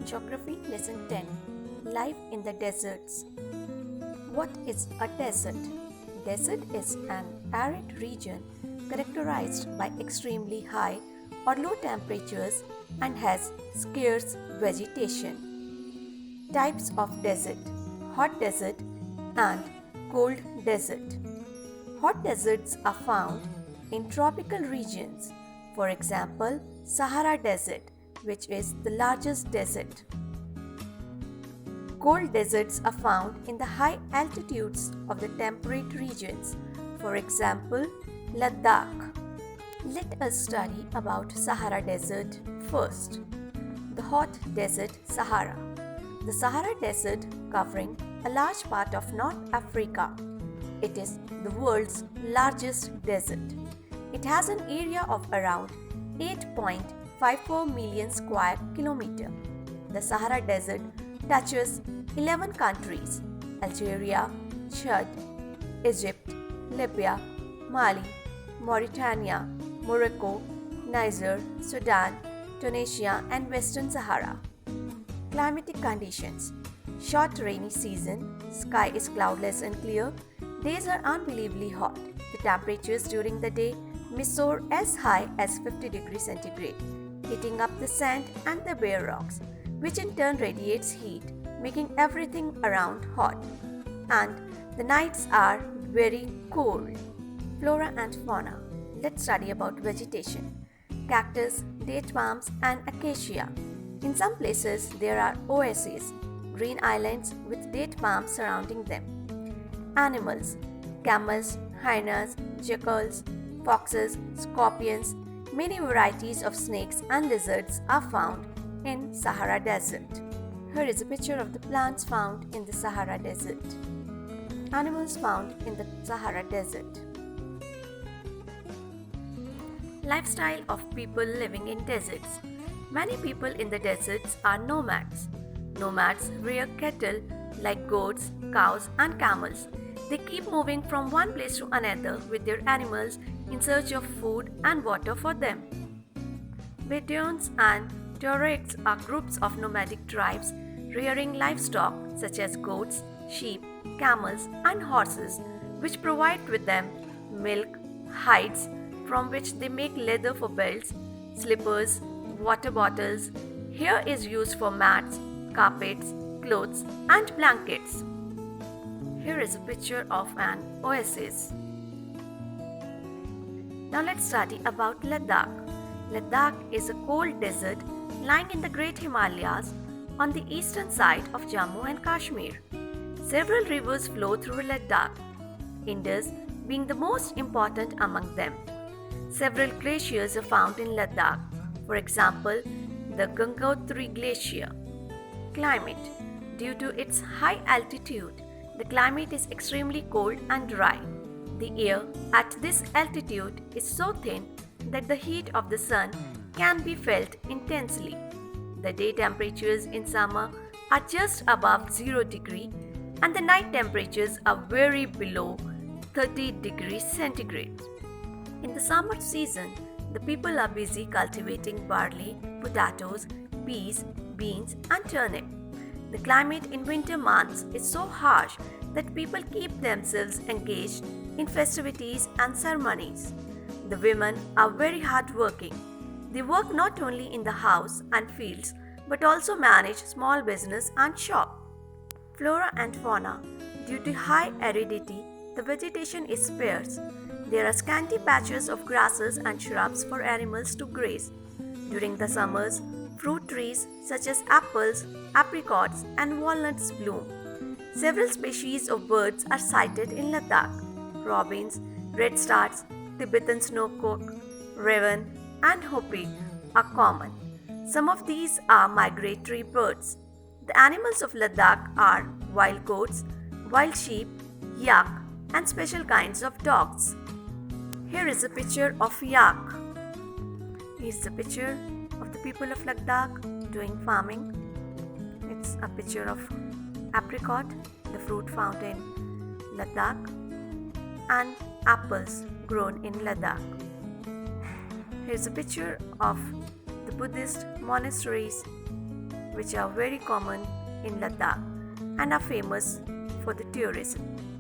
Geography Lesson 10. Life in the Deserts. What is a desert? Desert is an arid region characterized by extremely high or low temperatures and has scarce vegetation. Types of desert: hot desert and cold desert. Hot deserts are found in tropical regions, for example, Sahara Desert, which is the largest desert. Cold deserts are found in the high altitudes of the temperate regions, for example, Ladakh. Let us study about Sahara Desert first. The hot desert Sahara. The Sahara Desert, covering a large part of North Africa. It is the world's largest desert. It has an area of around 8.54 million square kilometers. The Sahara Desert touches 11 countries: Algeria, Chad, Egypt, Libya, Mali, Mauritania, Morocco, Niger, Sudan, Tunisia, and Western Sahara. Climatic conditions: short rainy season, sky is cloudless and clear, days are unbelievably hot. The temperatures during the day may soar as high as 50 degrees centigrade, heating up the sand and the bare rocks, which in turn radiates heat, making everything around hot. And the nights are very cold. Flora and fauna. Let's study about vegetation. Cactus, date palms, and acacia. In some places, there are oases, green islands with date palms surrounding them. Animals: camels, hyenas, jackals, foxes, scorpions. Many varieties of snakes and lizards are found in Sahara Desert. Here is a picture of the plants found in the Sahara Desert. Animals found in the Sahara Desert. Lifestyle of people living in deserts. Many people in the deserts are nomads. Nomads rear cattle like goats, cows, and camels. They keep moving from one place to another with their animals in search of food and water for them. Bedouins and Tuaregs are groups of nomadic tribes rearing livestock such as goats, sheep, camels, and horses, which provide with them milk, hides, from which they make leather for belts, slippers, water bottles. Hair is used for mats, carpets, clothes, and blankets. Here is a picture of an oasis. Now let's study about Ladakh. Ladakh is a cold desert lying in the Great Himalayas on the eastern side of Jammu and Kashmir. Several rivers flow through Ladakh, Indus being the most important among them. Several glaciers are found in Ladakh, for example, the Gangotri Glacier. Climate. Due to its high altitude, the climate is extremely cold and dry. The air at this altitude is so thin that the heat of the sun can be felt intensely. The day temperatures in summer are just above 0 degree and the night temperatures are very below 30 degrees centigrade. In the summer season, the people are busy cultivating barley, potatoes, peas, beans, and turnip. The climate in winter months is so harsh that people keep themselves engaged in festivities and ceremonies. The women are very hardworking. They work not only in the house and fields but also manage small business and shop. Flora and fauna. Due to high aridity, the vegetation is sparse. There are scanty patches of grasses and shrubs for animals to graze. During the summers, fruit trees such as apples, apricots, and walnuts bloom. Several species of birds are sighted in Ladakh. Robins, redstarts, Tibetan snowcock, raven, and hopi are common. Some of these are migratory birds. The animals of Ladakh are wild goats, wild sheep, yak, and special kinds of dogs. Here is a picture of yak. Here's a picture of the people of Ladakh doing farming. It's a picture of apricot, the fruit found in Ladakh, and apples grown in Ladakh. Here's a picture of the Buddhist monasteries which are very common in Ladakh and are famous for the tourism.